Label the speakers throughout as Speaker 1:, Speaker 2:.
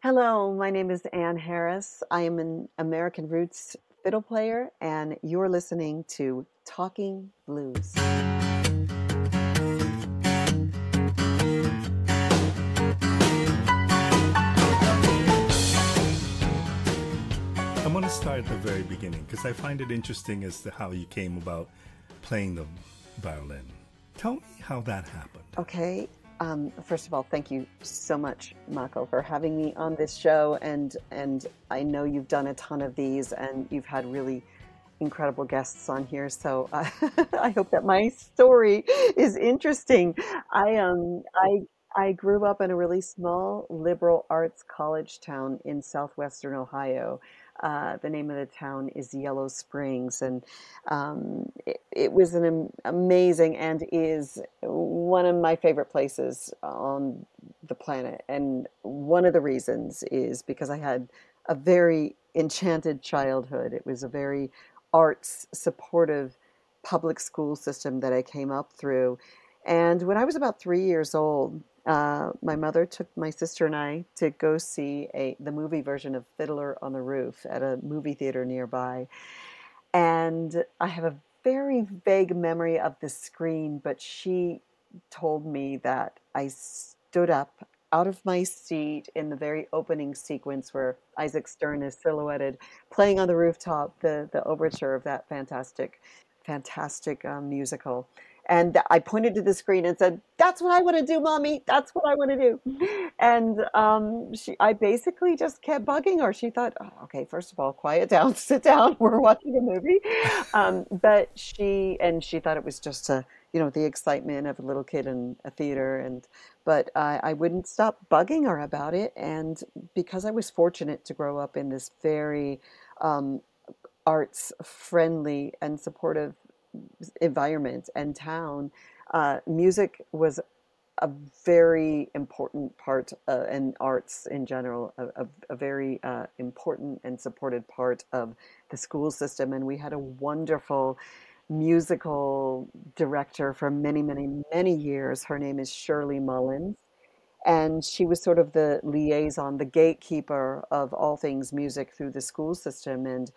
Speaker 1: Hello, my name is Ann Harris. I am an American Roots fiddle player, and you're listening to Talking Blues.
Speaker 2: I want to start at the very beginning because I find it interesting as to how you came about playing the violin. Tell me how that happened.
Speaker 1: Okay, first of all, thank you so much, Mako, for having me on this show. And I know you've done a ton of these, and you've had really incredible guests on here. So I hope that my story is interesting. I grew up in a really small liberal arts college town in southwestern Ohio. The name of the town is Yellow Springs, and it was an amazing and is one of my favorite places on the planet. And one of the reasons is because I had a very enchanted childhood. It was a very arts supportive public school system that I came up through. And when I was about 3 years old, my mother took my sister and I to go see the movie version of Fiddler on the Roof at a movie theater nearby. And I have a very vague memory of the screen, but she told me that I stood up out of my seat in the very opening sequence where Isaac Stern is silhouetted playing on the rooftop, the overture of that fantastic musical. And I pointed to the screen and said, "That's what I want to do, Mommy. That's what I want to do." And I basically just kept bugging her. She thought, "Oh, okay, first of all, quiet down, sit down. We're watching a movie." But she thought it was just the excitement of a little kid in a theater. But I wouldn't stop bugging her about it. And because I was fortunate to grow up in this very um, arts friendly and supportive environment and town, music was a very important part, and arts in general, a very important and supported part of the school system. And we had a wonderful musical director for many, many, many years. Her name is Shirley Mullins. And she was sort of the liaison, the gatekeeper of all things music through the school system. And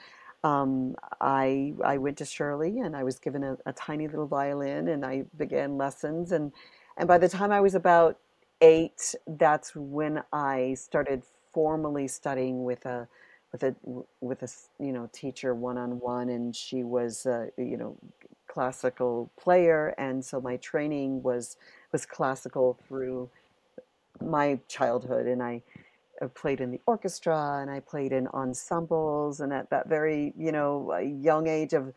Speaker 1: I went to Shirley, and I was given a tiny little violin, and I began lessons. And by the time I was about 8, that's when I started formally studying with a with a teacher one on one. And she was classical player, and so my training was classical through my childhood. And I played in the orchestra, and I played in ensembles. And at that very, young age of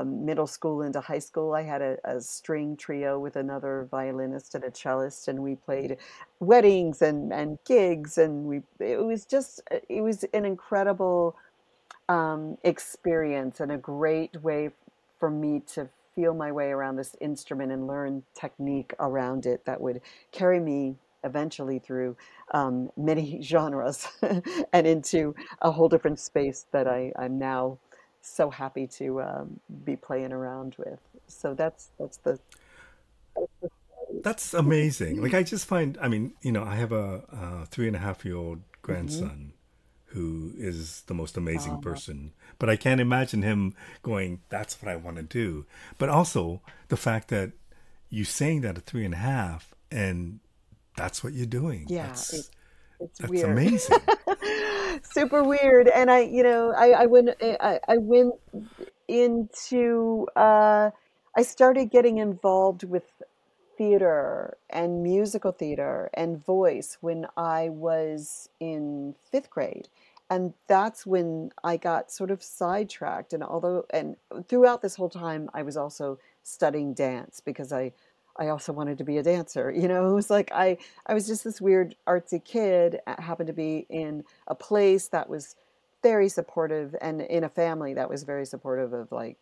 Speaker 1: middle school into high school, I had a string trio with another violinist and a cellist, and we played weddings and gigs. And it was an incredible experience, and a great way for me to feel my way around this instrument and learn technique around it that would carry me eventually through many genres and into a whole different space that I'm now so happy to be playing around with. So that's the
Speaker 2: That's amazing. Like, I just find, I mean, I have a 3.5-year-old
Speaker 1: Mhm.
Speaker 2: grandson who is the most amazing
Speaker 1: uh,
Speaker 2: person, but I can't imagine him going, that's what I want to do. But also the fact that you saying that at 3.5 and that's what you're doing.
Speaker 1: yeah, it's
Speaker 2: That's
Speaker 1: weird.
Speaker 2: amazing.
Speaker 1: Super weird. And I went into I started getting involved with theater and musical theater and voice when I was in 5th grade. And that's when I got sort of sidetracked. And throughout this whole time, I was also studying dance because I also wanted to be a dancer. It was like I was just this weird artsy kid, happened to be in a place that was very supportive, and in a family that was very supportive of like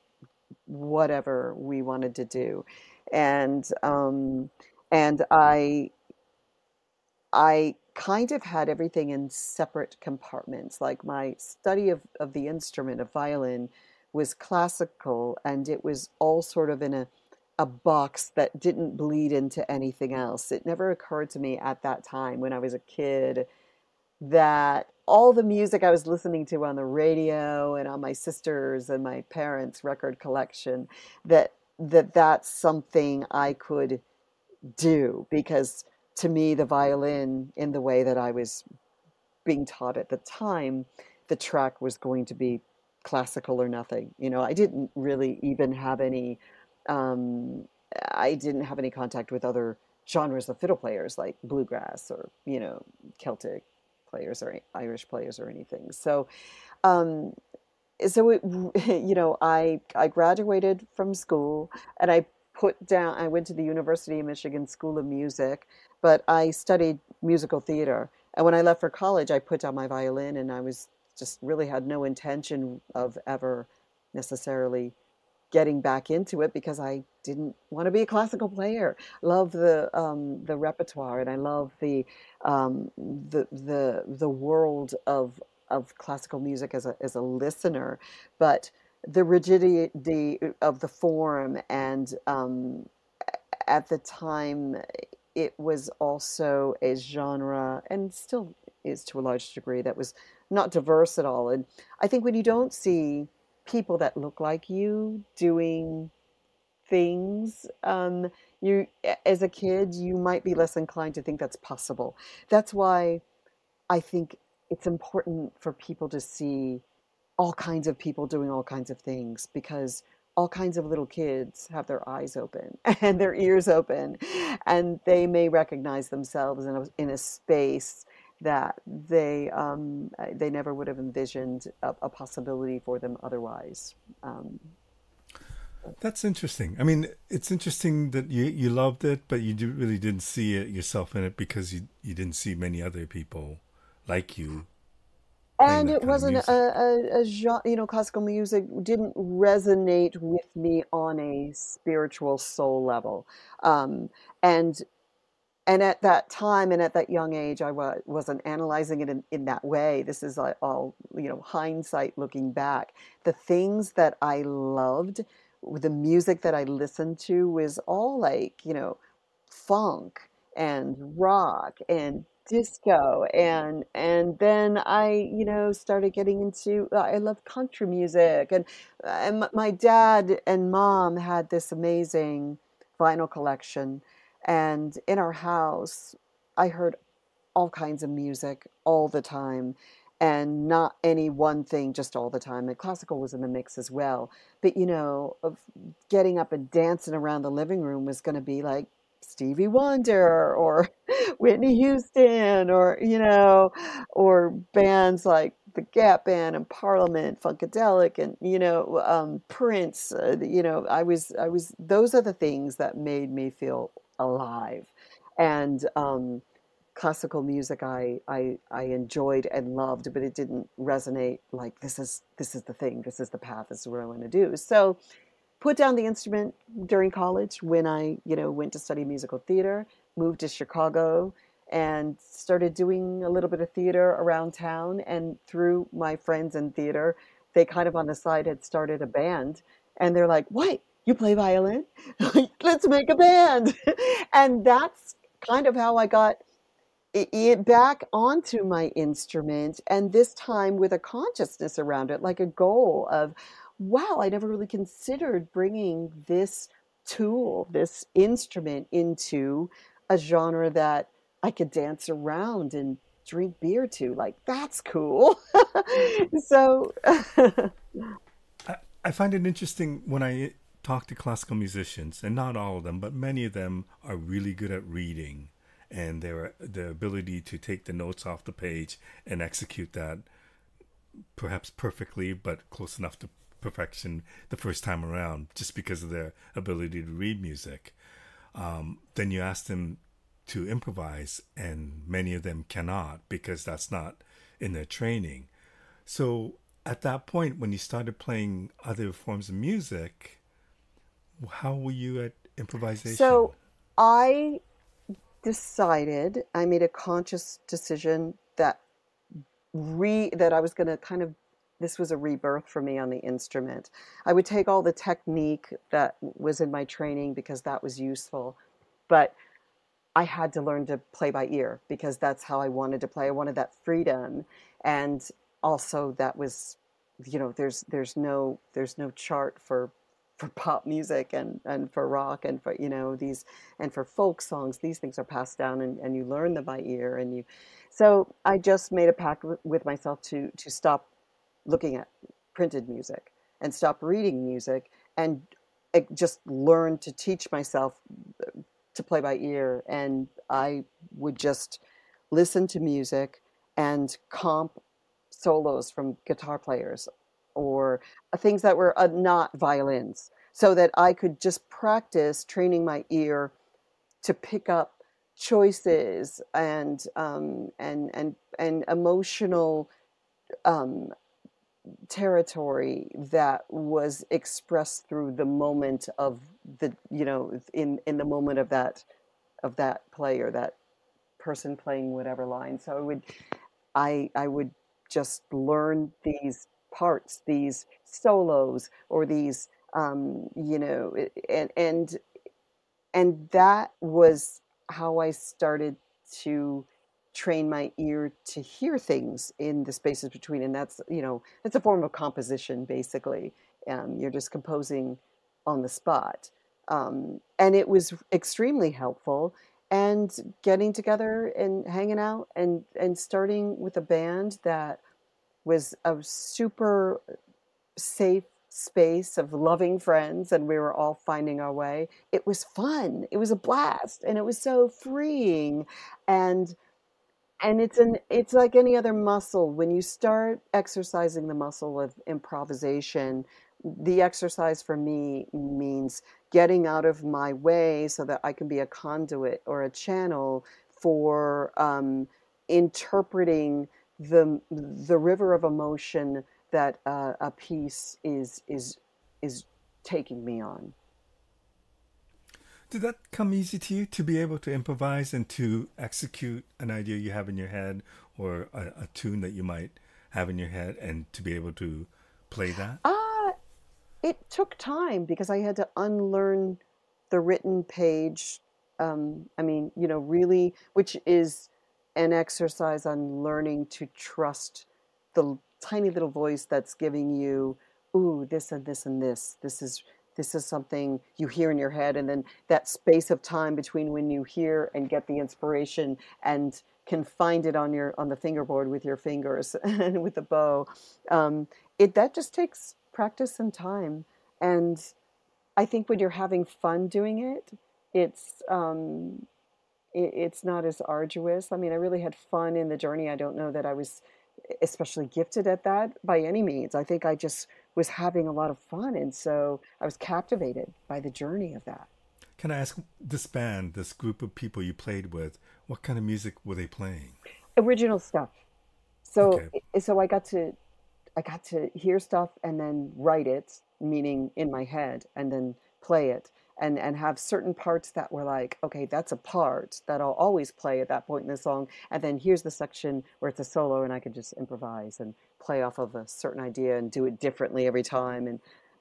Speaker 1: whatever we wanted to do. And um and I I kind of had everything in separate compartments. Like my study of the instrument of violin was classical, and it was all sort of in a box that didn't bleed into anything else. It never occurred to me at that time when I was a kid that all the music I was listening to on the radio and on my sister's and my parents' record collection, that's something I could do, because to me the violin, in the way that I was being taught at the time, the track was going to be classical or nothing. I didn't really even have any, um, I didn't have any contact with other genres of fiddle players like bluegrass or, Celtic players or Irish players or anything. Um, I graduated from school, and I went to the University of Michigan School of Music, but I studied musical theater. And when I left for college, I put down my violin, and I was just really had no intention of ever necessarily getting back into it, because I didn't want to be a classical player. Love the repertoire, and I love the world of classical music as a listener, but the rigidity of the form, and at the time it was also a genre, and still is to a large degree, that was not diverse at all. And I think when you don't see people that look like you doing things, you as a kid, you might be less inclined to think that's possible. That's why I think it's important for people to see all kinds of people doing all kinds of things, because all kinds of little kids have their eyes open and their ears open, and they may recognize themselves in a space that they never would have envisioned a possibility for them otherwise. Um,
Speaker 2: That's interesting. I mean, it's interesting that you loved it, but really didn't see it yourself in it because you didn't see many other people like you playing
Speaker 1: And
Speaker 2: that
Speaker 1: it
Speaker 2: kind of
Speaker 1: wasn't
Speaker 2: music.
Speaker 1: a genre, classical music didn't resonate with me on a spiritual soul level. Um, and and at that time and at that young age, wasn't analyzing it in that way. This is like all, hindsight looking back. The things that I loved, the music that I listened to, was all like, funk and rock and disco, and then I, started getting into, I love country music, and my dad and mom had this amazing vinyl collection, and in our house, I heard all kinds of music all the time, and not any one thing just all the time. And classical was in the mix as well. But, of getting up and dancing around the living room was going to be like Stevie Wonder or Whitney Houston, or, or bands like the Gap Band and Parliament, Funkadelic, and, Prince. Those are the things that made me feel alive. And classical music, I enjoyed and loved, but it didn't resonate like, this is the thing, this is the path, this is what I want to do. So put down the instrument during college, when I, went to study musical theater, moved to Chicago, and started doing a little bit of theater around town. And through my friends in theater, they kind of on the side had started a band, and they're like, "What? You play violin? Let's make a band." And that's kind of how I got it back onto my instrument, and this time with a consciousness around it, like a goal of, wow, I never really considered bringing this tool, this instrument, into a genre that I could dance around and drink beer to. Like, that's cool. So
Speaker 2: I find it interesting when I talk to classical musicians, and not all of them, but many of them are really good at reading, and their ability to take the notes off the page and execute that perhaps perfectly, but close enough to perfection the first time around, just because of their ability to read music. Then you ask them to improvise, and many of them cannot because that's not in their training. So at that point, when you started playing other forms of music, how were you at improvisation?
Speaker 1: so I I made a conscious decision that I was going to kind of, this was a rebirth for me on the instrument. I would take all the technique that was in my training, because that was useful, but I had to learn to play by ear because that's how I wanted to play. I wanted that freedom, and also that was, there's no chart for pop music and for rock and for these and for folk songs. These things are passed down, and you learn them by ear, and you. So I just made a pact with myself to stop looking at printed music and stop reading music and just learn to teach myself to play by ear. And I would just listen to music and comp solos from guitar players or things that were not violins so that I could just practice training my ear to pick up choices and emotional um, territory that was expressed through the moment of in the moment of that play or that person playing whatever line. So I would just learn these parts, these solos, or these and that was how I started to train my ear to hear things in the spaces between. And that's a form of composition, basically. You're just composing on the spot. And it was extremely helpful. And getting together and hanging out and starting with a band that was a super safe space of loving friends, and we were all finding our way. It was fun. It was a blast, and it was so freeing. And it's like any other muscle. When you start exercising the muscle of improvisation, the exercise for me means getting out of my way so that I can be a conduit or a channel for interpreting the river of emotion that a piece is taking me on.
Speaker 2: Did that come easy to you to be able to improvise and to execute an idea you have in your head or a tune that you might have in your head and to be able to play that?
Speaker 1: Ah, it took time because I had to unlearn the written page. I mean, really, which is an exercise on learning to trust the tiny little voice that's giving you, ooh, this and this and this. This is something you hear in your head, and then that space of time between when you hear and get the inspiration and can find it on the fingerboard with your fingers and with the bow. Um, it that just takes practice and time. And I think when you're having fun doing it, it's it's not as arduous. I mean, I really had fun in the journey. I don't know that I was especially gifted at that by any means. I think I just was having a lot of fun, and so I was captivated by the journey of that.
Speaker 2: Can I ask this band, this group of people you played with, what kind of music were they playing?
Speaker 1: Original stuff. So
Speaker 2: Okay.
Speaker 1: so I got to hear stuff and then write it, meaning in my head, and then play it and have certain parts that were like, okay, that's a part that I'll always play at that point in the song. And then here's the section where it's a solo and I can just improvise and play off of a certain idea and do it differently every time. And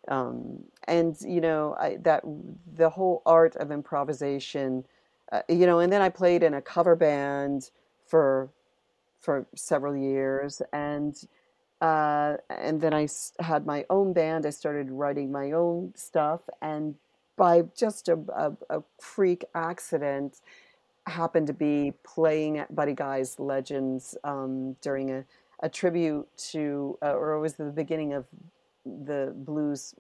Speaker 1: I that the whole art of improvisation, and then I played in a cover band for several years, and then had my own band. I started writing my own stuff, and by just a freak accident, happened to be playing at Buddy Guy's Legends during a tribute to, or it was the beginning of the blues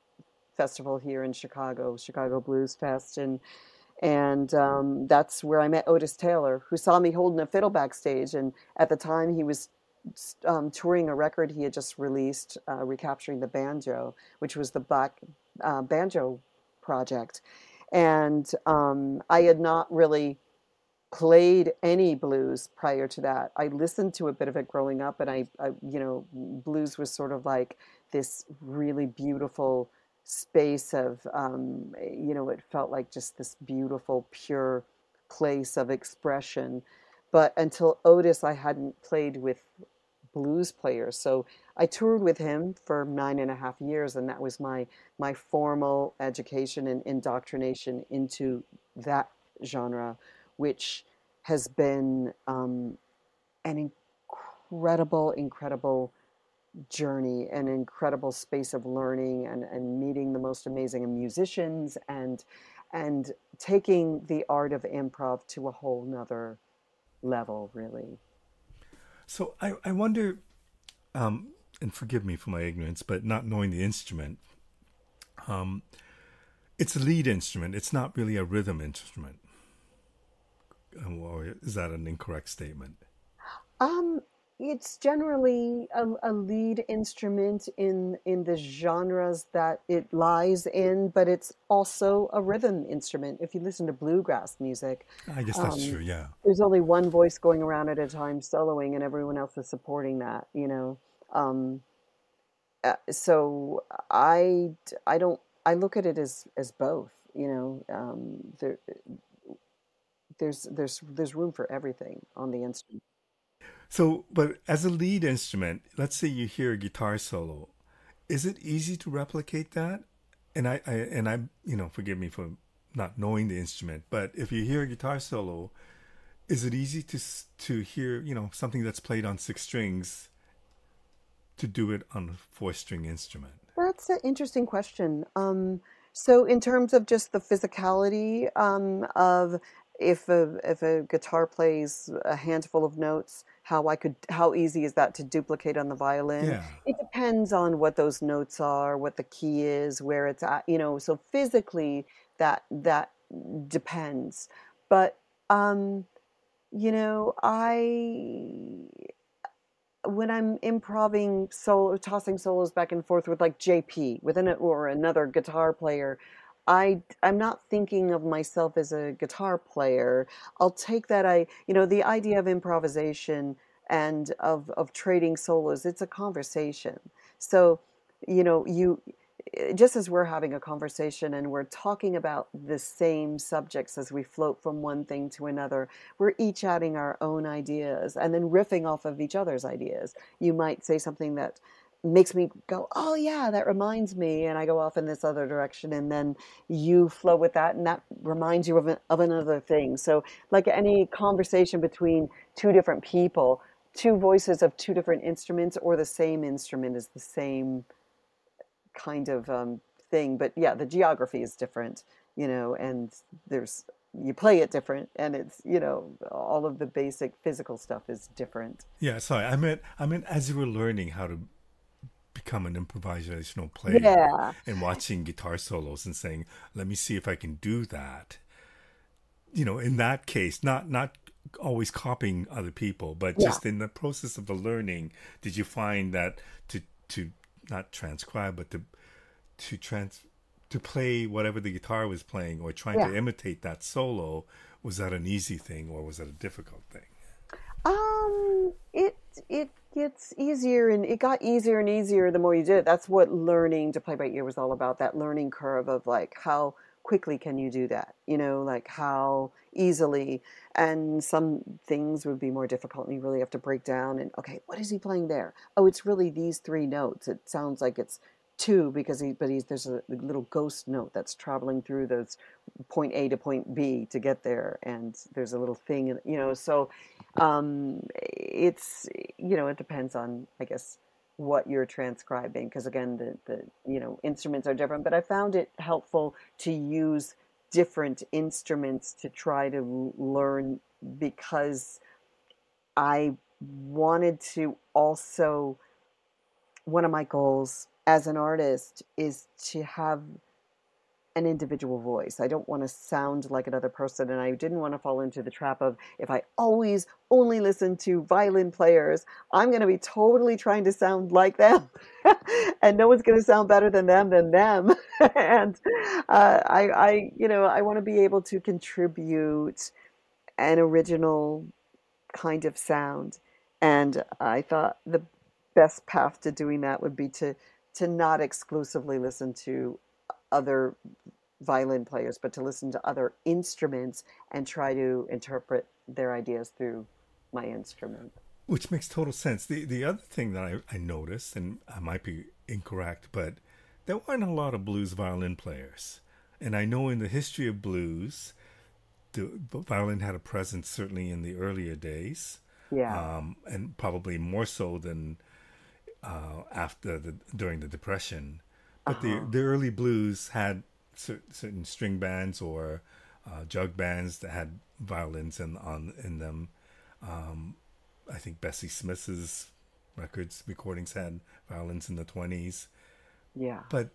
Speaker 1: festival here in Chicago, Chicago Blues Fest, and that's where I met Otis Taylor, who saw me holding a fiddle backstage. And at the time, he was touring a record he had just released, recapturing the banjo, which was the Black Banjo Project. And I had not really played any blues prior to that. I listened to a bit of it growing up, and blues was sort of like this really beautiful space of, it felt like just this beautiful, pure place of expression. But until Otis, I hadn't played with blues players. So I toured with him for 9.5 years, and that was my formal education and indoctrination into that genre which has been an incredible journey, an incredible space of learning and meeting the most amazing musicians and taking the art of improv to a whole nother level, really.
Speaker 2: So I wonder, and forgive me for my ignorance, but not knowing the instrument, it's a lead instrument. It's not really a rhythm instrument. Or is that an incorrect statement?
Speaker 1: Um, it's generally a lead instrument in the genres that it lies in, but it's also a rhythm instrument. If you listen to bluegrass music,
Speaker 2: I guess that's
Speaker 1: um,
Speaker 2: true. Yeah.
Speaker 1: there's only one voice going around at a time soloing, and everyone else is supporting that, you know. Um, so I don't I look at it as both, you know. There's room for everything on the instrument.
Speaker 2: So, but as a lead instrument, let's say you hear a guitar solo, is it easy to replicate that? And I, forgive me for not knowing the instrument, but if you hear a guitar solo, is it easy to hear, something that's played on six strings to do it on a four-string instrument?
Speaker 1: That's an interesting question. So in terms of just the physicality of if a guitar plays a handful of notes, how easy is that to duplicate on the violin?
Speaker 2: Yeah.
Speaker 1: It depends on what those notes are, what the key is, where it's at, you know. So physically, that depends. But you know, I when I'm improving solo, tossing solos back and forth with like JP, with an or another guitar player, I'm not thinking of myself as a guitar player. I'll take that the idea of improvisation and of trading solos, it's a conversation. So, you just as we're having a conversation and we're talking about the same subjects as we float from one thing to another, we're each adding our own ideas and then riffing off of each other's ideas. You might say something that makes me go, oh yeah, that reminds me, and I go off in this other direction, and then you flow with that, and that reminds you of another thing. So, like any conversation between two different people, two voices of two different instruments, or the same instrument is the same kind of thing. But yeah, the geography is different, and there's you play it different, and it's all of the basic physical stuff is different.
Speaker 2: Yeah, sorry. I meant as you were learning how to become an improvisational player
Speaker 1: Yeah,
Speaker 2: and watching guitar solos and saying, "Let me see if I can do that." In that case, not always copying other people, but
Speaker 1: yeah,
Speaker 2: just in the process of the learning, did you find that to not transcribe, but to trans to play whatever the guitar was playing or trying
Speaker 1: yeah.
Speaker 2: to imitate that solo, was that an easy thing or was it a difficult thing?
Speaker 1: It gets easier, and it got easier and easier the more you did it. That's what learning to play by ear was all about, that learning curve of like how quickly can you do that, like how easily. And some things would be more difficult, and you really have to break down and, okay, what is he playing there? Oh, it's really these three notes. It sounds like it's two because there's a little ghost note that's traveling through those point A to point B to get there, and there's a little thing, so it's it depends on, I guess, what you're transcribing, because again, the instruments are different, but I found it helpful to use different instruments to try to learn, because I wanted to also, one of my goals as an artist is to have an individual voice. I don't want to sound like another person, and I didn't want to fall into the trap of, if I always only listen to violin players, I'm going to be totally trying to sound like them, and no one's going to sound better than them. And I want to be able to contribute an original kind of sound, and I thought the best path to doing that would be to not exclusively listen to other violin players, but to listen to other instruments and try to interpret their ideas through my instrument.
Speaker 2: Which makes total sense. The other thing that I noticed, and I might be incorrect, but there weren't a lot of blues violin players. And I know in the history of blues, the violin had a presence certainly in the earlier days,
Speaker 1: Yeah.
Speaker 2: and probably more so than after the during the Depression. But
Speaker 1: Uh-huh.
Speaker 2: the early blues had certain string bands or jug bands that had violins in them. I think Bessie Smith's recordings had violins in the 20s.
Speaker 1: Yeah.
Speaker 2: But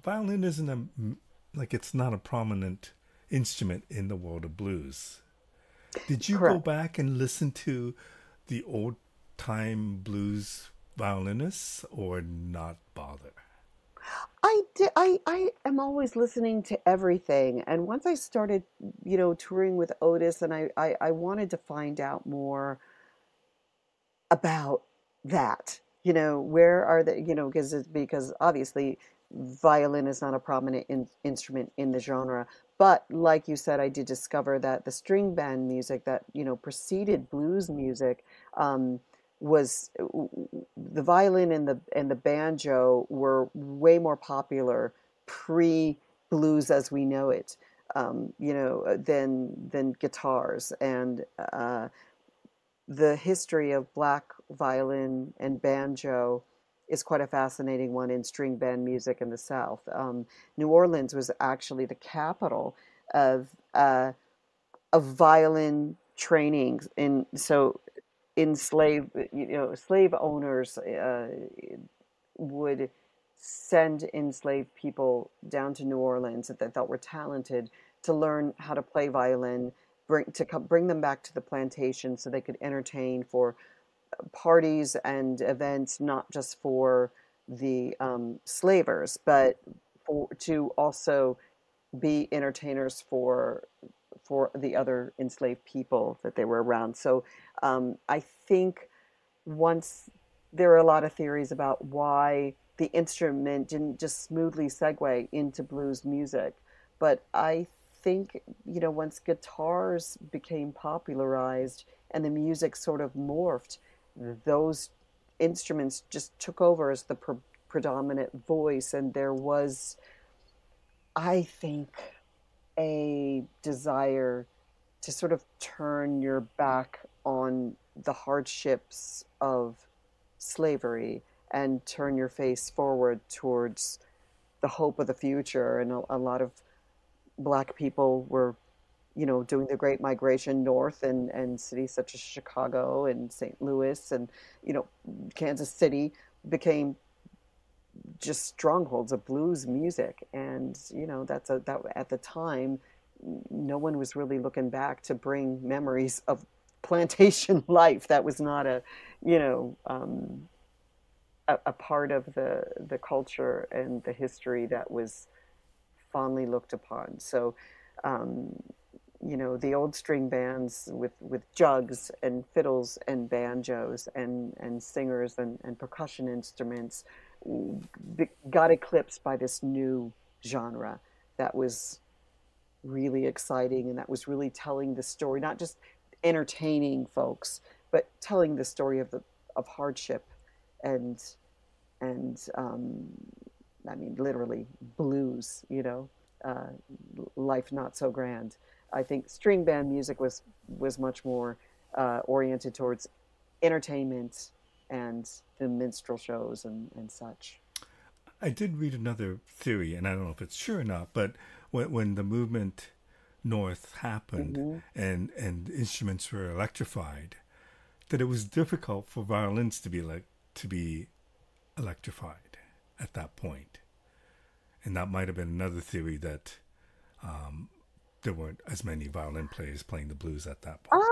Speaker 2: violin isn't like it's not a prominent instrument in the world of blues. Did you go
Speaker 1: Correct.
Speaker 2: back and listen to the old time blues violinists or not bother?
Speaker 1: I am always listening to everything. And once I started, touring with Otis, and I wanted to find out more about that. Where are the, because obviously violin is not a prominent instrument in the genre. But like you said, I did discover that the string band music that, preceded blues music, um, was the violin and the banjo were way more popular pre blues as we know it, than guitars. And the history of black violin and banjo is quite a fascinating one in string band music in the South. New Orleans was actually the capital of violin training. Slave owners would send enslaved people down to New Orleans that they thought were talented to learn how to play violin, bring them back to the plantation so they could entertain for parties and events, not just for the slavers, but to also be entertainers for the other enslaved people that they were around. So I think once there are a lot of theories about why the instrument didn't just smoothly segue into blues music, but I think once guitars became popularized and the music sort of morphed, those instruments just took over as the predominant voice, and there was, I think, a desire to sort of turn your back on the hardships of slavery and turn your face forward towards the hope of the future. And a lot of black people were, doing the Great Migration north, and cities such as Chicago and St. Louis and, you know, Kansas City became just strongholds of blues music. And that at the time, no one was really looking back to bring memories of plantation life. That was not you know a part of the culture and the history that was fondly looked upon. So um, the old string bands with jugs and fiddles and banjos and singers and percussion instruments got eclipsed by this new genre that was really exciting and that was really telling the story, not just entertaining folks, but telling the story of hardship and and I mean literally blues, uh, life not so grand. I think string band music was much more oriented towards entertainment and the minstrel shows and such.
Speaker 2: I did read another theory, and I don't know if it's true or not, but when the movement north happened
Speaker 1: Hmm.
Speaker 2: and instruments were electrified, that it was difficult for violins to be electrified at that point. And that might have been another theory that there weren't as many violin players playing the blues at that point.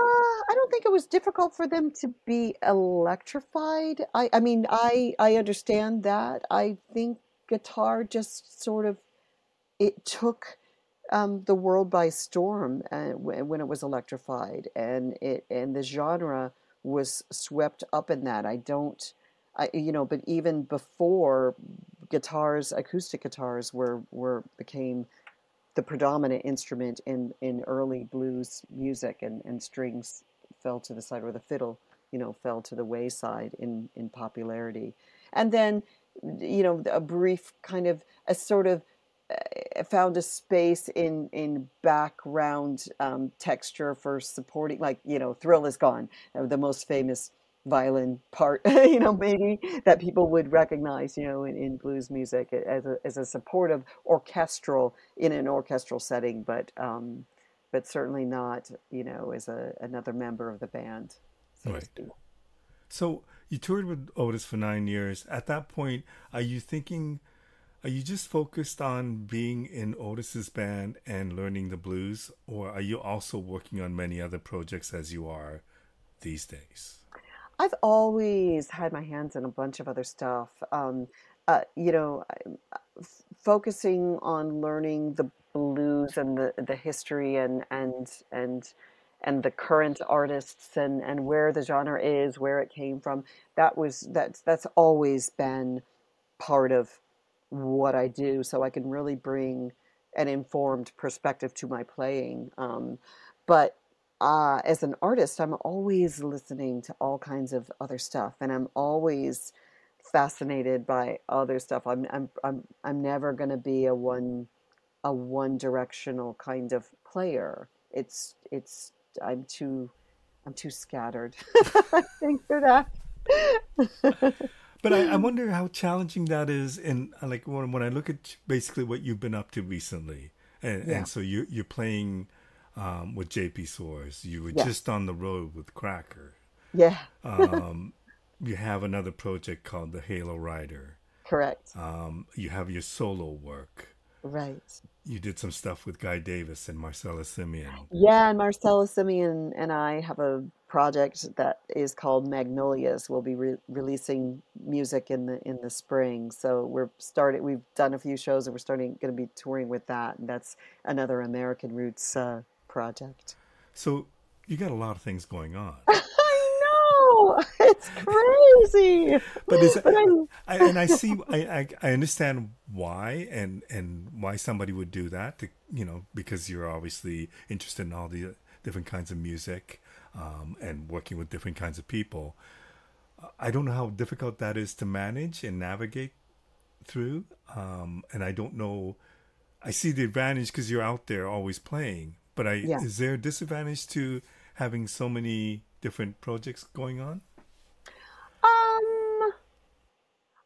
Speaker 1: I don't think it was difficult for them to be electrified. I mean, I understand that. I think guitar just sort of it took the world by storm when it was electrified, and the genre was swept up in that. But even before guitars, acoustic guitars became the predominant instrument in early blues music, and strings fell to the side, or the fiddle, fell to the wayside in popularity. And then, a brief kind of a sort of found a space in background texture for supporting, like, Thrill Is Gone, the most famous violin part, maybe that people would recognize, in blues music as a supportive orchestral in an orchestral setting, but certainly not, as another member of the band, so to
Speaker 2: Right.
Speaker 1: speak.
Speaker 2: So you toured with Otis for 9 years. At that point, are you thinking, are you just focused on being in Otis's band and learning the blues, or are you also working on many other projects as you are these days?
Speaker 1: I've always had my hands in a bunch of other stuff. Focusing on learning the blues and the history and the current artists and where the genre is, where it came from. That's always been part of what I do, so I can really bring an informed perspective to my playing. But as an artist, I'm always listening to all kinds of other stuff, and I'm always fascinated by other stuff. I'm never going to be a one directional kind of player. It's I'm too I'm too scattered, I think, for that.
Speaker 2: But I wonder how challenging that is. And like when I look at basically what you've been up to recently,
Speaker 1: Yeah,
Speaker 2: and so you're playing with JP Soares. You were just
Speaker 1: yes,
Speaker 2: on the road with Cracker.
Speaker 1: yeah,
Speaker 2: You have another project called the Halo Rider.
Speaker 1: correct,
Speaker 2: You have your solo work.
Speaker 1: right.
Speaker 2: You did some stuff with Guy Davis and Marcella Simeon.
Speaker 1: Yeah, and Marcella Simeon and I have a project that is called Magnolias. We'll be releasing music in the spring. So we've done a few shows and we're starting going to be touring with that. And that's another American Roots project.
Speaker 2: So you got a lot of things going on.
Speaker 1: I know. It's crazy.
Speaker 2: But is
Speaker 1: But
Speaker 2: and I see I understand why and why somebody would do that to, because you're obviously interested in all the different kinds of music, and working with different kinds of people. I don't know how difficult that is to manage and navigate through, and I don't know. I see the advantage because you're out there always playing, but
Speaker 1: yeah.
Speaker 2: is there a disadvantage to having so many different projects going on?
Speaker 1: Um,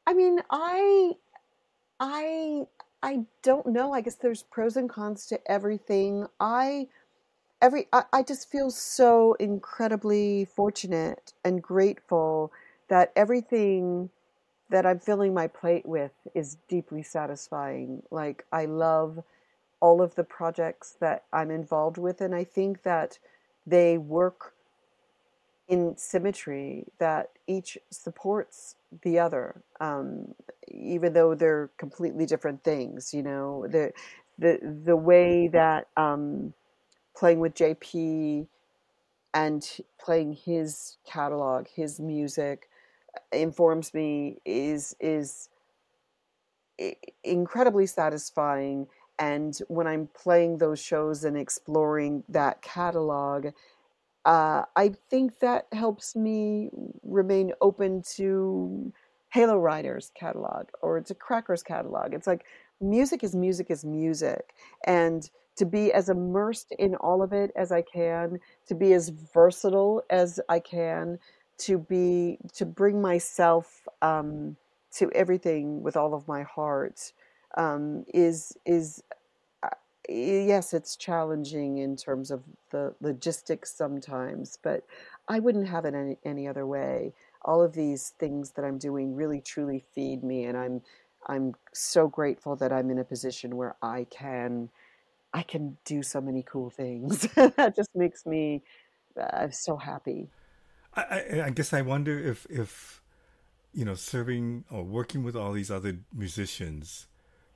Speaker 1: I mean, I I don't know. I guess there's pros and cons to everything. I just feel so incredibly fortunate and grateful that everything that I'm filling my plate with is deeply satisfying. Like, I love all of the projects that I'm involved with, and I think that they work in symmetry, that each supports the other, even though they're completely different things. The way that playing with JP and playing his catalog, his music, informs me is incredibly satisfying. And when I'm playing those shows and exploring that catalog, I think that helps me remain open to Halo Riders catalog or to Cracker's catalog. It's like music is music is music. And to be as immersed in all of it as I can, to be as versatile as I can, to bring myself to everything with all of my heart, is yes, it's challenging in terms of the logistics sometimes, but I wouldn't have it any other way. All of these things that I'm doing really truly feed me, and I'm so grateful that I'm in a position where I can do so many cool things. That just makes me so happy.
Speaker 2: I guess I wonder if serving or working with all these other musicians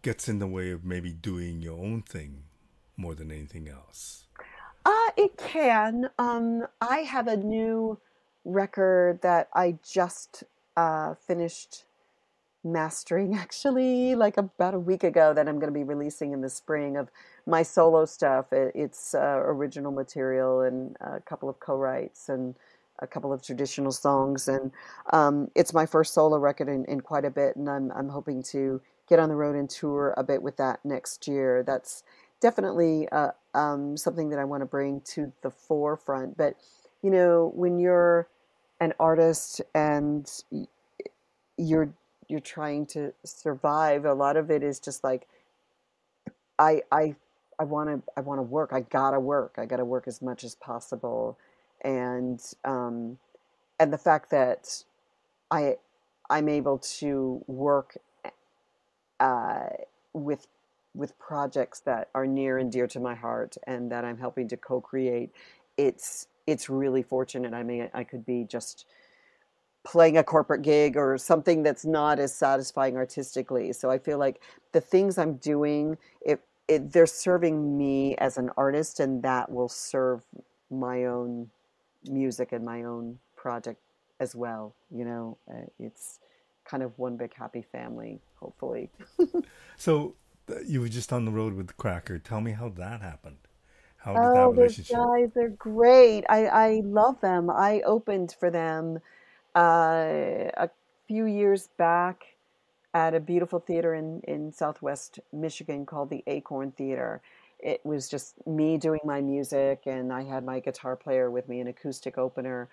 Speaker 2: gets in the way of maybe doing your own thing more than anything else.
Speaker 1: It can. I have a new record that I just finished mastering, actually, like about a week ago, that I'm going to be releasing in the spring, of my solo stuff. It's original material and a couple of co-writes and a couple of traditional songs, and it's my first solo record in quite a bit, and I'm hoping to get on the road and tour a bit with that next year. That's definitely something that I want to bring to the forefront. But when you're an artist and you're you're trying to survive, a lot of it is just like I I I want to work. I gotta work. I gotta work as much as possible, and and the fact that I I'm able to work uh, with projects that are near and dear to my heart and that I'm helping to co-create. It's really fortunate. I mean, I could be just playing a corporate gig or something that's not as satisfying artistically. So I feel like the things I'm doing, they're serving me as an artist, and that will serve my own music and my own project as well. It's kind of one big happy family, hopefully.
Speaker 2: So you were just on the road with Cracker. Tell me how that happened. How did that
Speaker 1: Oh, those
Speaker 2: relationship?
Speaker 1: guys are great. I love them. I opened for them a few years back at a beautiful theater in Southwest Michigan called the Acorn Theater. It was just me doing my music, and I had my guitar player with me, an acoustic opener.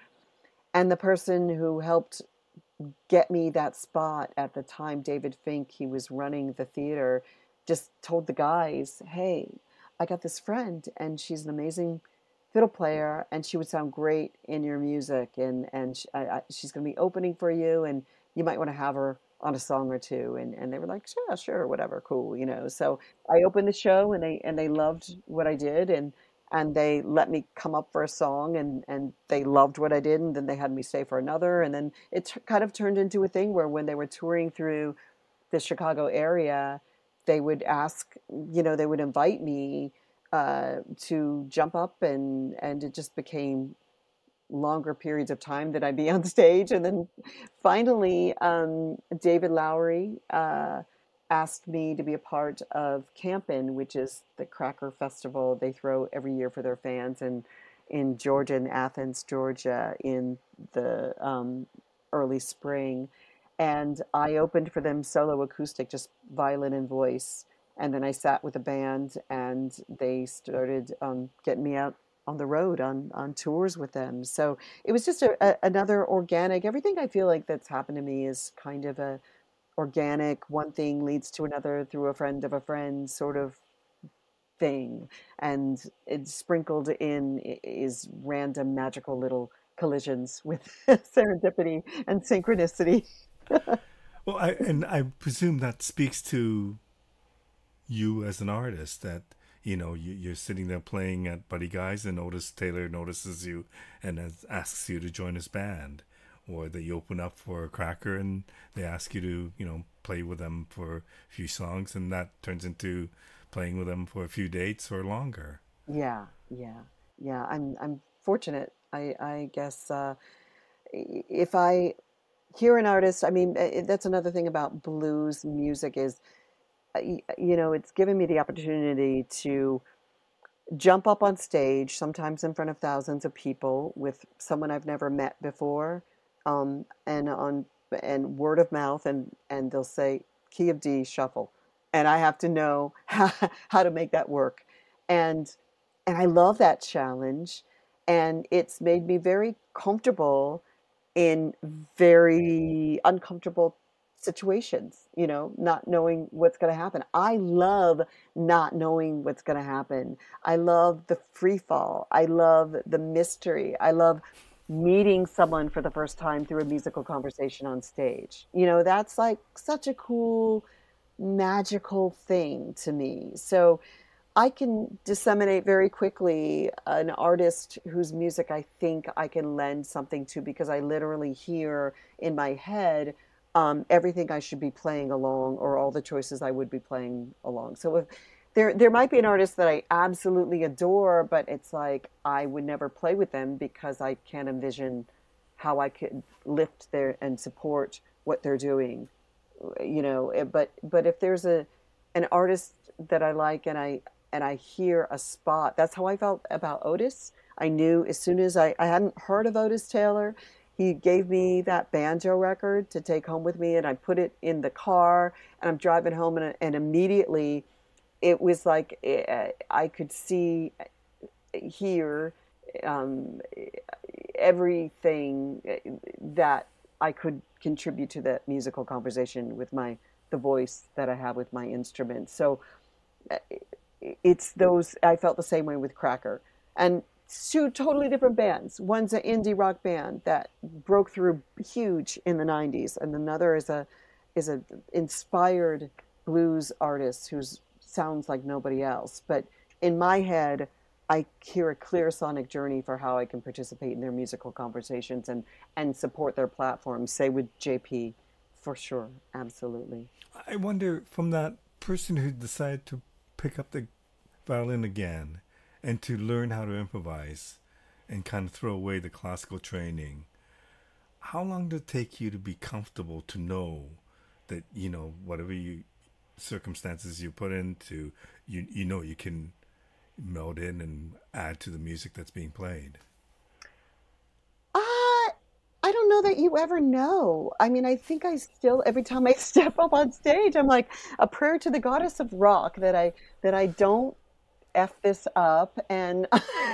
Speaker 1: And the person who helped get me that spot at the time, David Fink, he was running the theater, just told the guys, "Hey, I got this friend, and she's an amazing fiddle player, and she would sound great in your music, and she's going to be opening for you, and you might want to have her on a song or two." And they were like, "Sure, sure, whatever, cool." So I opened the show, and they loved what I did, and they let me come up for a song, and they loved what I did, and then they had me stay for another, and then it kind of turned into a thing where when they were touring through the Chicago area, they would ask, they would invite me to jump up, and it just became longer periods of time that I'd be on stage. And then finally, David Lowery asked me to be a part of Campin', which is the Cracker Festival they throw every year for their fans in Georgia, in Athens, Georgia, in the early spring. And I opened for them solo acoustic, just violin and voice. And then I sat with the band, and they started getting me out on the road on tours with them. So it was just another organic. Everything I feel like that's happened to me is kind of a organic. One thing leads to another through a friend of a friend sort of thing, and it's sprinkled in is random magical little collisions with serendipity and synchronicity.
Speaker 2: Well, I presume that speaks to you as an artist that you're sitting there playing at Buddy Guy's and Otis Taylor notices you and asks you to join his band, or that you open up for a Cracker and they ask you to play with them for a few songs, and that turns into playing with them for a few dates or longer.
Speaker 1: Yeah, yeah, yeah. I'm fortunate. I guess if I hear an artist, I mean, that's another thing about blues music is, it's given me the opportunity to jump up on stage, sometimes in front of thousands of people, with someone I've never met before, and word of mouth, and they'll say key of D shuffle, and I have to know how to make that work, and I love that challenge, and it's made me very comfortable in very uncomfortable situations, not knowing what's going to happen. I love not knowing what's going to happen. I love the free fall. I love the mystery. I love meeting someone for the first time through a musical conversation on stage. That's like such a cool, magical thing to me. So I can disseminate very quickly an artist whose music I think I can lend something to, because I literally hear in my head everything I should be playing along, or all the choices I would be playing along. So if there might be an artist that I absolutely adore, but it's like I would never play with them because I can't envision how I could lift their and support what they're doing. But if there's an artist that I like, and I hear a spot. That's how I felt about Otis. I knew as soon as I hadn't heard of Otis Taylor, he gave me that banjo record to take home with me, and I put it in the car, and I'm driving home, and immediately it was like I could see, hear, um, everything that I could contribute to that musical conversation with my the voice that I have with my instrument. So uh, it's those. I felt the same way with Cracker, and two totally different bands. One's an indie rock band that broke through huge in the '90s, and another is a inspired blues artist who sounds like nobody else. But in my head, I hear a clear sonic journey for how I can participate in their musical conversations and support their platforms. Say with JP, for sure, absolutely.
Speaker 2: I wonder from that person who decided to pick up the violin again and to learn how to improvise and kind of throw away the classical training, how long did it take you to be comfortable to know that, whatever you circumstances you put into, you know you can meld in and add to the music that's being played?
Speaker 1: I don't know that you ever know. I mean, I think I still, every time I step up on stage, I'm like a prayer to the goddess of rock that I don't F this up, and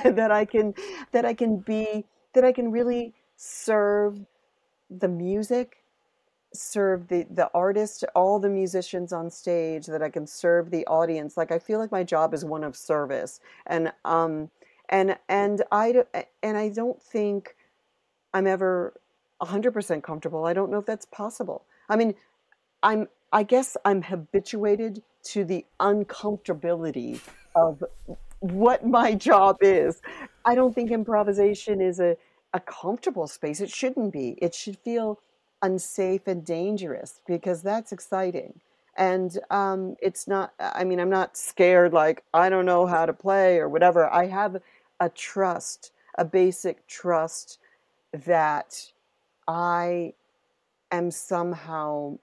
Speaker 1: that I can that I can be that I can really serve the music, serve the artist, all the musicians on stage, that I can serve the audience. Like I feel like my job is one of service. And I don't think I'm ever 100% comfortable. I don't know if that's possible. I mean, I guess I'm habituated to the uncomfortability of what my job is. I don't think improvisation is a comfortable space. It shouldn't be. It should feel unsafe and dangerous, because that's exciting. And it's not, I mean, I'm not scared like I don't know how to play or whatever. I have a trust, a basic trust that I am somehow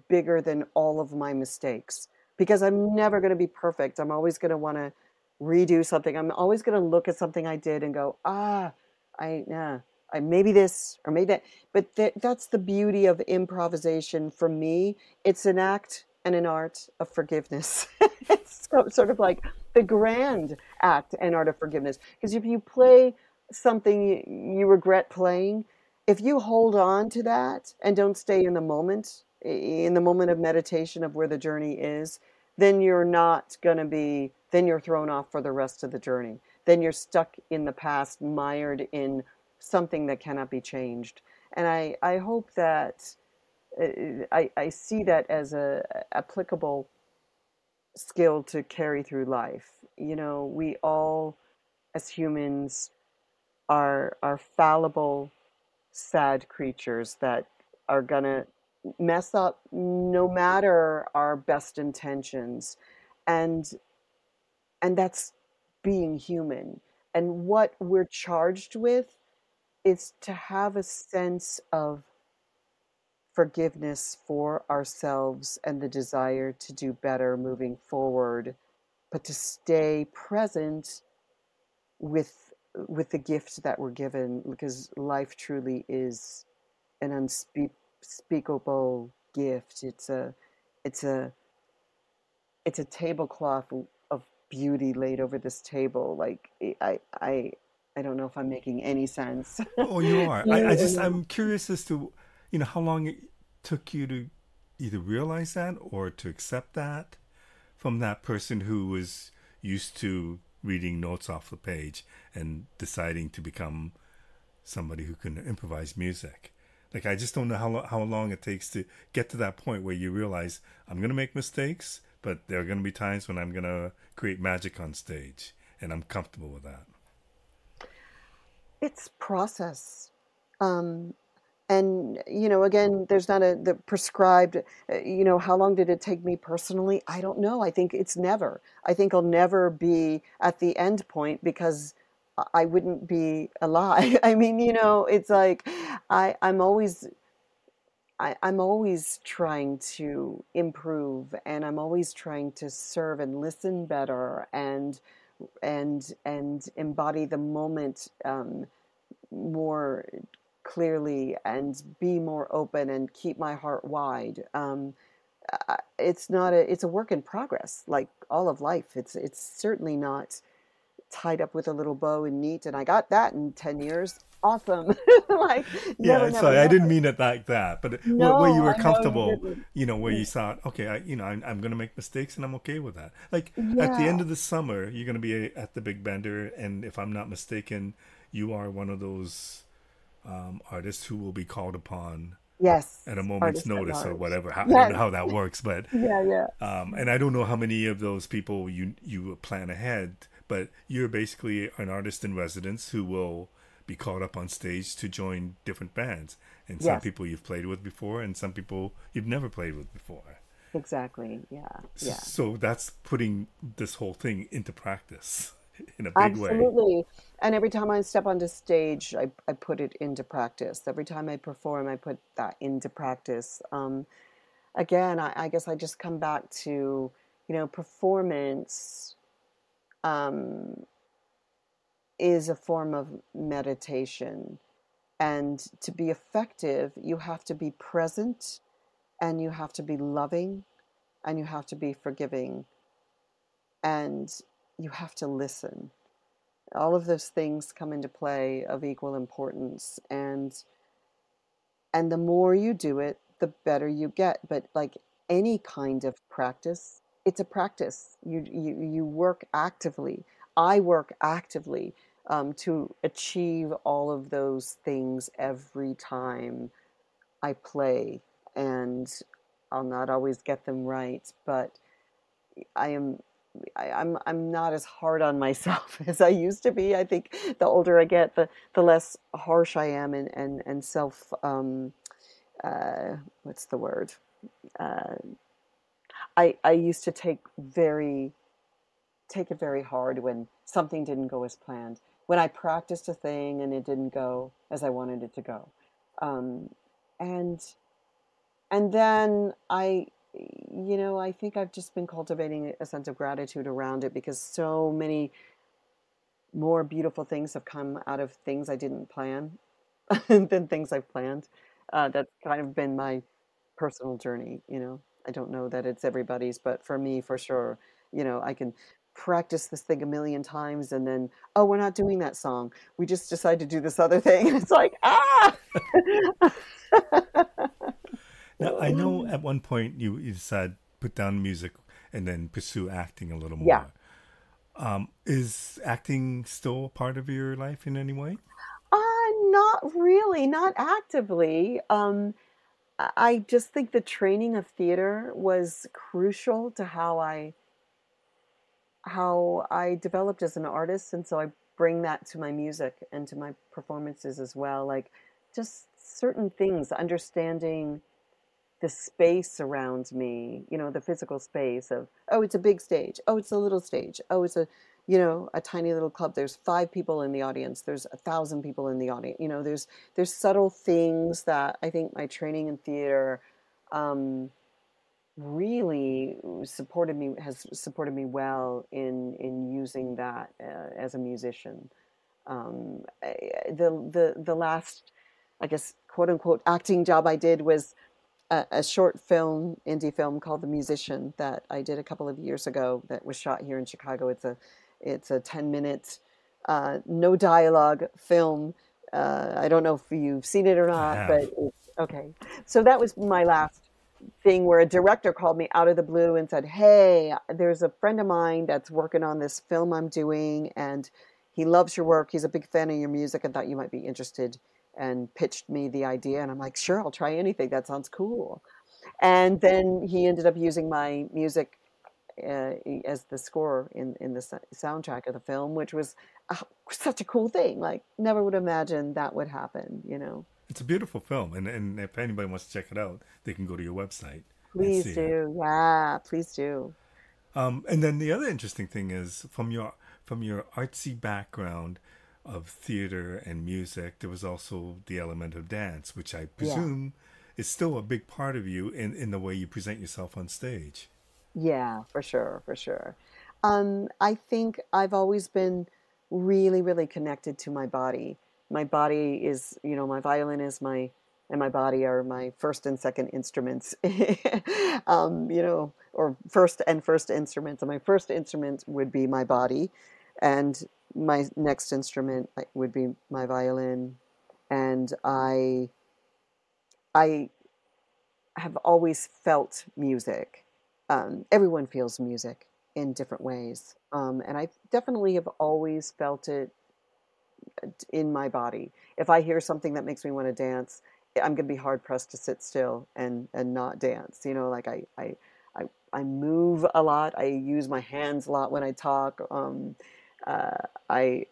Speaker 1: bigger than all of my mistakes, because I'm never going to be perfect. I'm always going to want to redo something. I'm always going to look at something I did and go, nah, I maybe this or maybe that. But that's the beauty of improvisation for me. It's an act and an art of forgiveness. It's sort of like the grand act and art of forgiveness. Because if you play something you regret playing, if you hold on to that and don't stay in the moment of meditation of where the journey is, then you're not going to be, then you're thrown off for the rest of the journey. Then you're stuck in the past, mired in something that cannot be changed. And I hope that I see that as a applicable skill to carry through life. We all, as humans, are fallible, sad creatures that are gonna mess up no matter our best intentions. And and that's being human. And what we're charged with is to have a sense of forgiveness for ourselves and the desire to do better moving forward, but to stay present with the gift that we're given, because life truly is an unspeakable gift. It's a it's a tablecloth of beauty laid over this table. Like I don't know if I'm making any sense.
Speaker 2: Oh, you are.
Speaker 1: You or
Speaker 2: I'm
Speaker 1: not.
Speaker 2: curious as to, how long it took you to either realize that or to accept that from that person who was used to reading notes off the page and deciding to become somebody who can improvise music. Like, I just don't know how long it takes to get to that point where you realize I'm going to make mistakes, but there are going to be times when I'm going to create magic on stage, and I'm comfortable with that.
Speaker 1: It's process. Um, and again, there's not the prescribed, how long did it take me personally? I don't know. I think it's never. I think I'll never be at the end point, because I wouldn't be alive. I mean, it's like I'm always I'm always trying to improve, and I'm always trying to serve and listen better, and embody the moment more clearly and be more open and keep my heart wide. It's not a, it's a work in progress, like all of life. It's certainly not tied up with a little bow and neat, and I got that in 10 years. Awesome. Like, never,
Speaker 2: Yeah,
Speaker 1: never,
Speaker 2: sorry, I didn't
Speaker 1: never.
Speaker 2: mean it like that, but where you
Speaker 1: No,
Speaker 2: were
Speaker 1: I know you
Speaker 2: comfortable,
Speaker 1: didn't.
Speaker 2: where you thought, okay, I'm going to make mistakes and I'm okay with that. Like at the
Speaker 1: Yeah.
Speaker 2: end of the summer, you're going to be at the Big Bender, and if I'm not mistaken, you are one of those artists who will be called upon at a
Speaker 1: Yes.
Speaker 2: moment's
Speaker 1: Artist at
Speaker 2: notice or
Speaker 1: large.
Speaker 2: whatever. I don't
Speaker 1: Yes.
Speaker 2: know how that works, but
Speaker 1: Yeah, yeah.
Speaker 2: and I don't know how many of those people you plan ahead, but you're basically an artist in residence who will be called up on stage to join different bands. And some
Speaker 1: Yes,
Speaker 2: people you've played with before, and some people you've never played with before.
Speaker 1: exactly. Yeah, yeah.
Speaker 2: So that's putting this whole thing into practice in a big way.
Speaker 1: Absolutely. And every time I step onto stage, I put it into practice. Every time I perform, I put that into practice. Again, I guess I just come back to, performance um, is a form of meditation. And to be effective, you have to be present and you have to be loving and you have to be forgiving and you have to listen. All of those things come into play of equal importance, and the more you do it, the better you get. But like any kind of practice, it's a practice. You work actively. I work actively to achieve all of those things every time I play, and I'll not always get them right, but I am I'm not as hard on myself as I used to be. I think the older I get, the less harsh I am, and self what's the word? Uh, I used to take it very hard when something didn't go as planned. When I practiced a thing and it didn't go as I wanted it to go. Um, and and then I think I've just been cultivating a sense of gratitude around it because so many more beautiful things have come out of things I didn't plan than things I've planned. That's kind of been my personal journey. I don't know that it's everybody's, but for me, for sure, I can practice this thing a million times and then, oh, we're not doing that song. We just decide to do this other thing. It's like, ah!
Speaker 2: Now I know at one point you said put down music and then pursue acting a little
Speaker 1: Yeah.
Speaker 2: more. Is acting still a part of your life in any way?
Speaker 1: Not really, not actively. I just think the training of theater was crucial to how I developed as an artist, and so I bring that to my music and to my performances as well. Like just certain things, understanding the space around me, the physical space of, oh, it's a big stage. Oh, it's a little stage. Oh, it's a tiny little club. There's 5 people in the audience. There's 1,000 people in the audience. There's subtle things that I think my training in theater um, really has supported me well in using that as a musician. The last, I guess, quote unquote acting job I did was a short film, indie film called The Musician that I did a couple of years ago that was shot here in Chicago. It's a 10-minute, no dialogue film. I don't know if you've seen it or
Speaker 2: I
Speaker 1: not, but
Speaker 2: have.
Speaker 1: it's okay. So that was my last thing where a director called me out of the blue and said, "Hey, there's a friend of mine that's working on this film I'm doing, and he loves your work. He's a big fan of your music and thought you might be interested." And pitched me the idea, and I'm like, "Sure, I'll try anything. That sounds cool." And then he ended up using my music as the score in the soundtrack of the film, which was such a cool thing. Like, never would imagine that would happen.
Speaker 2: It's a beautiful film, and if anybody wants to check it out, they can go to your website and
Speaker 1: Please
Speaker 2: see it.
Speaker 1: do. Yeah, please do.
Speaker 2: And then the other interesting thing is from your artsy background of theater and music, there was also the element of dance, which I
Speaker 1: Yeah.
Speaker 2: presume is still a big part of you in the way you present yourself on stage.
Speaker 1: Yeah, for sure, for sure. I think I've always been really, really connected to my body. my body is, my violin is my and my body are my first and second instruments, or first instruments. And my first instrument would be my body, and my next instrument would be my violin. And I have always felt music. Everyone feels music in different ways, and I definitely have always felt it in my body. If I hear something that makes me want to dance, I'm going to be hard pressed to sit still and not dance. Like I move a lot. I use my hands a lot when I talk. Uh, I,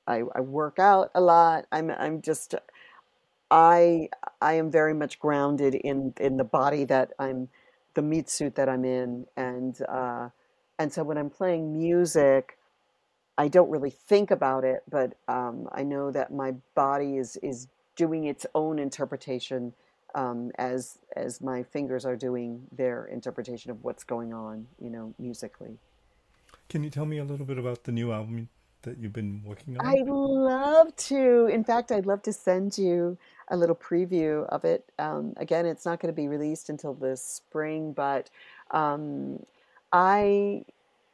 Speaker 1: I work out a lot. I'm just I I am very much grounded in the body that the meat suit that I'm in, and so when I'm playing music, I don't really think about it, but I know that my body is doing its own interpretation, as my fingers are doing their interpretation of what's going on, musically.
Speaker 2: Can you tell me a little bit about the new album that you've been working on?
Speaker 1: I'd love to. In fact, I'd love to send you a little preview of it. Again, it's not going to be released until the spring, but um, I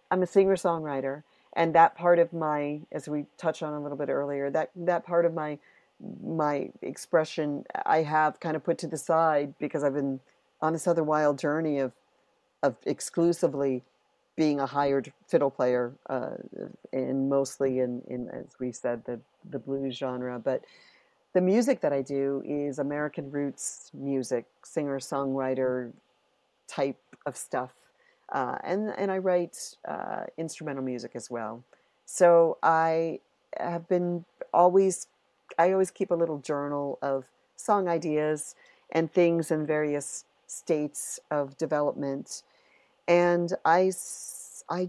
Speaker 1: I'm a singer-songwriter, and that part of my, as we touched on a little bit earlier, that part of my expression I have kind of put to the side because I've been on this other wild journey of exclusively being a hired fiddle player, and mostly in, as we said, the blues genre. But the music that I do is American roots music, singer-songwriter type of stuff, and I write instrumental music as well. So have been always I always keep a little journal of song ideas and things in various states of development, and I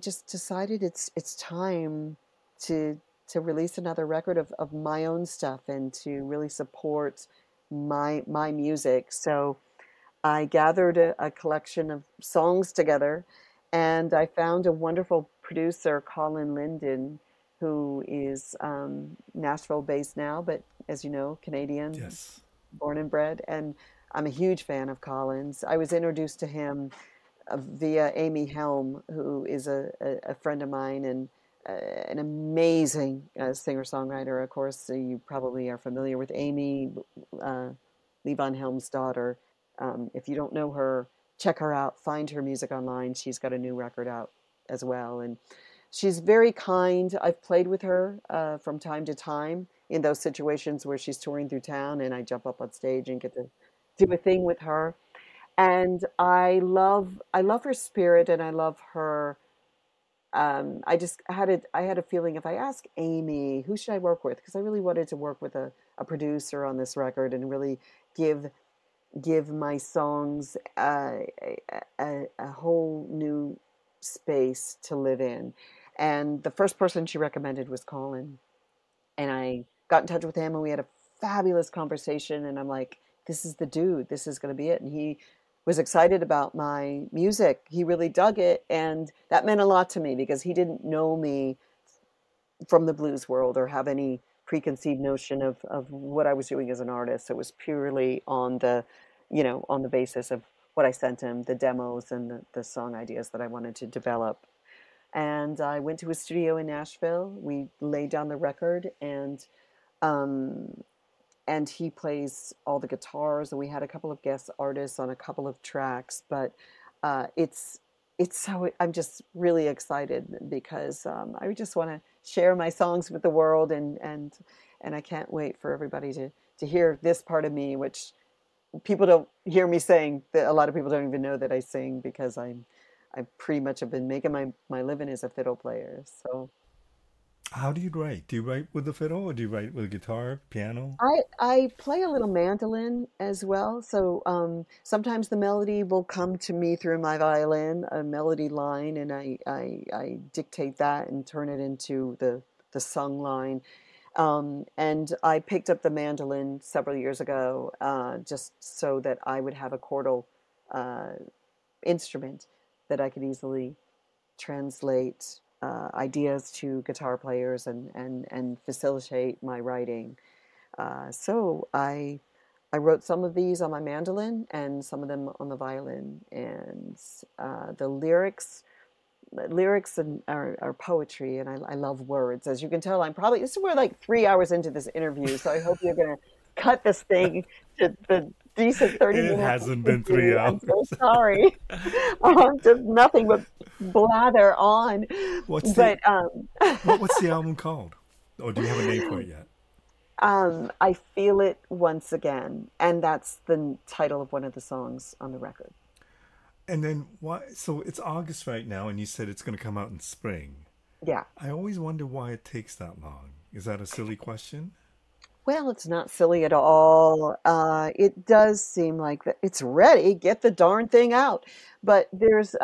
Speaker 1: just decided it's time to to release another record of my own stuff and to really support my music. So I gathered a collection of songs together, and I found a wonderful producer, Colin Linden, who is Nashville based now, but as you know, Canadian,
Speaker 2: Yes.
Speaker 1: born and bred. And I'm a huge fan of Colin's. I was introduced to him via Amy Helm, who is a friend of mine and an amazing singer-songwriter. Of course, so you probably are familiar with Amy, uh, Levon Helm's daughter. If you don't know her, check her out. Find her music online. She's got a new record out as well, and she's very kind. I've played with her from time to time in those situations where she's touring through town, and I jump up on stage and get to do a thing with her. And I love her spirit, and I love her. I had a feeling if I ask Amy, who should I work with? Because I really wanted to work with a producer on this record and really give give my songs a whole new space to live in. And the first person she recommended was Colin. And I got in touch with him and we had a fabulous conversation. And I'm like, this is the dude, this is going to be it. And he was excited about my music. He really dug it. And that meant a lot to me because he didn't know me from the blues world or have any preconceived notion of what I was doing as an artist. It was purely on on the basis of what I sent him, the demos and the song ideas that I wanted to develop. And I went to his studio in Nashville. We laid down the record, um, and he plays all the guitars. And we had a couple of guest artists on a couple of tracks. But it's so I'm just really excited because I just want to share my songs with the world, and I can't wait for everybody to hear this part of me, which people don't hear me sing. That a lot of people don't even know that I sing because I pretty much have been making my living as a fiddle player. So
Speaker 2: How do you write? Do you write with the fiddle or do you write with guitar, piano?
Speaker 1: I play a little mandolin as well. So sometimes the melody will come to me through my violin, a melody line, and I dictate that and turn it into the sung line. And I picked up the mandolin several years ago, just so that I would have a chordal uh, instrument that I could easily translate. ideas to guitar players and facilitate my writing. So I wrote some of these on my mandolin and some of them on the violin. And the lyrics are poetry, and I love words. As you can tell, we're like 3 hours into this interview, so I hope you're going to cut this thing to the decent 30
Speaker 2: It
Speaker 1: minutes it
Speaker 2: hasn't
Speaker 1: should
Speaker 2: been three
Speaker 1: be. I'm so
Speaker 2: hours.
Speaker 1: sorry. Just nothing but blather on.
Speaker 2: What's the
Speaker 1: But
Speaker 2: what's the album called? Or do you have a name for it yet?
Speaker 1: I feel it once again, and that's the title of one of the songs on the record.
Speaker 2: And then why? So it's August right now, and you said it's going to come out in spring.
Speaker 1: Yeah.
Speaker 2: I always wonder why it takes that long. Is that a silly question?
Speaker 1: Well, it's not silly at all. It does seem like that it's ready. Get the darn thing out. But there's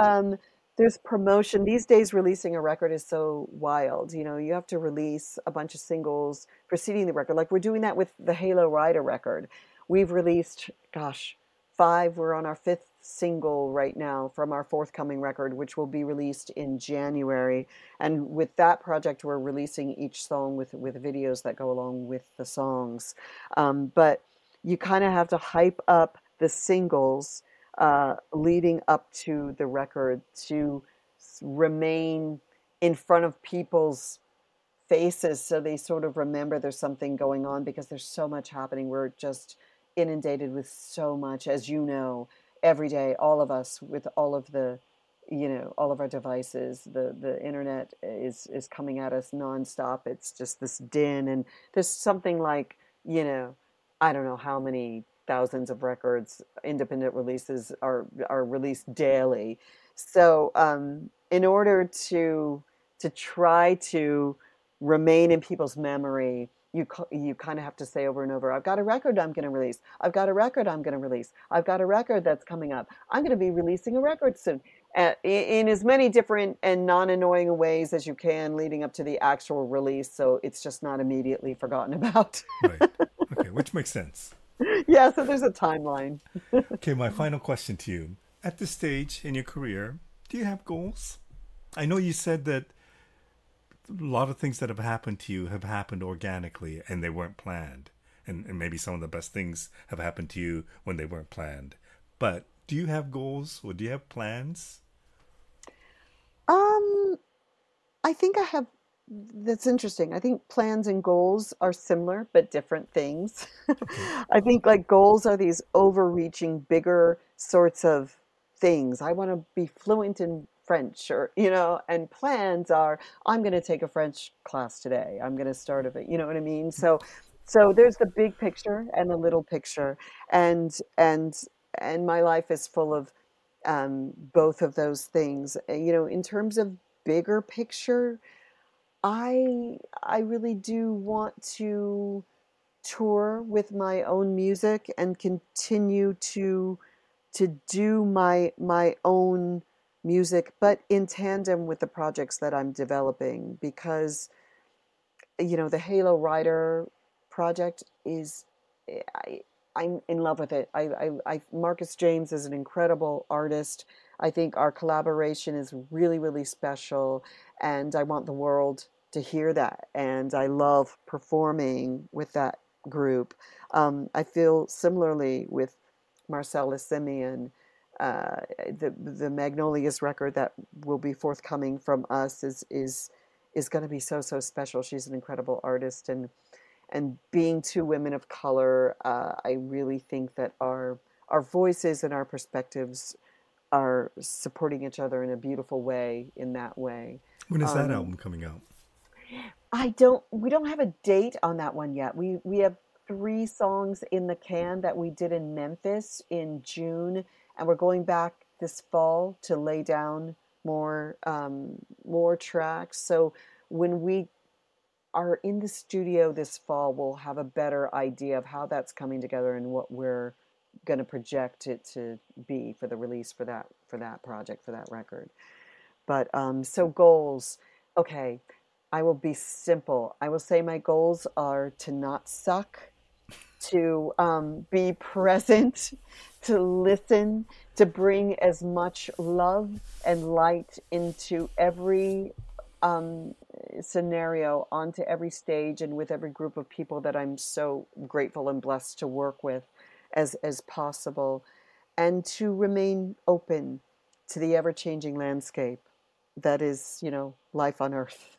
Speaker 1: promotion. These days, releasing a record is so wild. You know, you have to release a bunch of singles preceding the record. Like we're doing that with the Halo Rider record. We've released, gosh, five. We're on our fifth single right now from our forthcoming record, which will be released in January. And with that project, we're releasing each song with videos that go along with the songs. But you kind of have to hype up the singles leading up to the record to remain in front of people's faces so they sort of remember there's something going on because there's so much happening. We're just inundated with so much, as you know, every day, all of us with all of the, all of our devices, the internet is coming at us nonstop. It's just this din, and there's something like, I don't know how many thousands of records, independent releases are released daily. So in order to try to remain in people's memory, you kind of have to say over and over, I've got a record I'm going to release. I've got a record I'm going to release. I've got a record that's coming up. I'm going to be releasing a record soon. In as many different and non-annoying ways as you can leading up to the actual release, so it's just not immediately forgotten about.
Speaker 2: Right. Okay, which makes sense.
Speaker 1: Yeah, so there's a timeline.
Speaker 2: Okay, my final question to you. At this stage in your career, do you have goals? I know you said that a lot of things that have happened to you have happened organically and they weren't planned. And maybe some of the best things have happened to you when they weren't planned. But do you have goals or do you have plans?
Speaker 1: Um, I think I have, that's interesting. I think plans and goals are similar but different things.
Speaker 2: Okay.
Speaker 1: I think like goals are these overreaching, bigger sorts of things. I want to be fluent in French or, and plans are I'm going to take a French class today. I'm going to start a bit, you know what I mean? So there's the big picture and the little picture, and and and my life is full of both of those things. In terms of bigger picture, I really do want to tour with my own music and continue to do my own music, but in tandem with the projects that I'm developing, because the Halo Rider project is I, I'm in love with it. Marcus James is an incredible artist. I think our collaboration is really, really special, and I want the world to hear that. And I love performing with that group. I feel similarly with Marcella Simeon. The Magnolias record that will be forthcoming from us is going to be so, so special. She's an incredible artist, and being two women of color, I really think that our voices and our perspectives are supporting each other in a beautiful way. In that way,
Speaker 2: When is that
Speaker 1: um,
Speaker 2: album coming out?
Speaker 1: we don't have a date on that one yet. We have three songs in the can that we did in Memphis in June, and we're going back this fall to lay down more tracks. So when we are in the studio this fall, we'll have a better idea of how that's coming together and what we're going to project it to be for the release for that project, for that record. But so goals, okay, I will be simple. I will say my goals are to not suck, to be present, to listen, to bring as much love and light into every scenario onto every stage and with every group of people that I'm so grateful and blessed to work with as possible, and to remain open to the ever-changing landscape that is, life on Earth.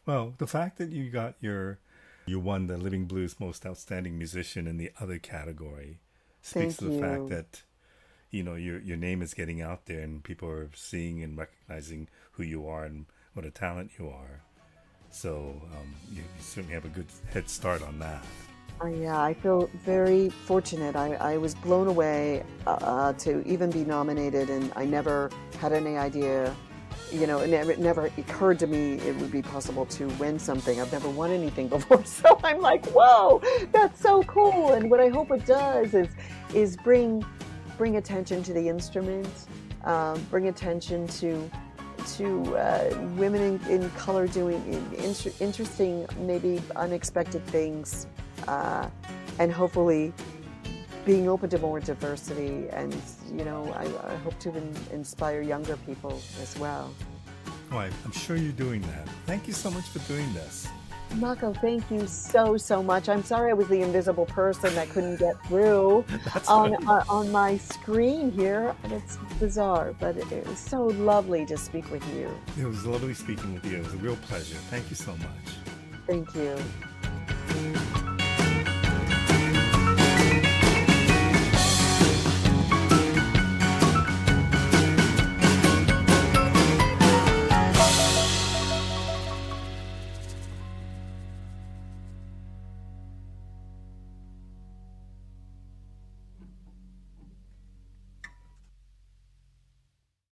Speaker 2: Well, the fact that you won the Living Blues Most Outstanding Musician in the other category speaks
Speaker 1: Thank
Speaker 2: to the fact
Speaker 1: you.
Speaker 2: that your name is getting out there and people are seeing and recognizing who you are and what a talent you are. So you certainly have a good head start on that.
Speaker 1: Yeah, I feel very fortunate. I was blown away to even be nominated, and I never had any idea. It never occurred to me it would be possible to win something. I've never won anything before, so I'm like, whoa, that's so cool. And what I hope it does is bring attention to the instrument, bring attention to women in color doing interesting, maybe unexpected things, and hopefully being open to more diversity. And I hope to inspire younger people as well.
Speaker 2: Oh, I'm sure you're doing that. Thank you so much for doing this.
Speaker 1: Mako, thank you so much. I'm sorry I was the invisible person that couldn't get through
Speaker 2: That's
Speaker 1: on
Speaker 2: right.
Speaker 1: on my screen here. It's bizarre, but it was so lovely to speak with you.
Speaker 2: It was lovely speaking with you. It was a real pleasure. Thank you so much.
Speaker 1: Thank you.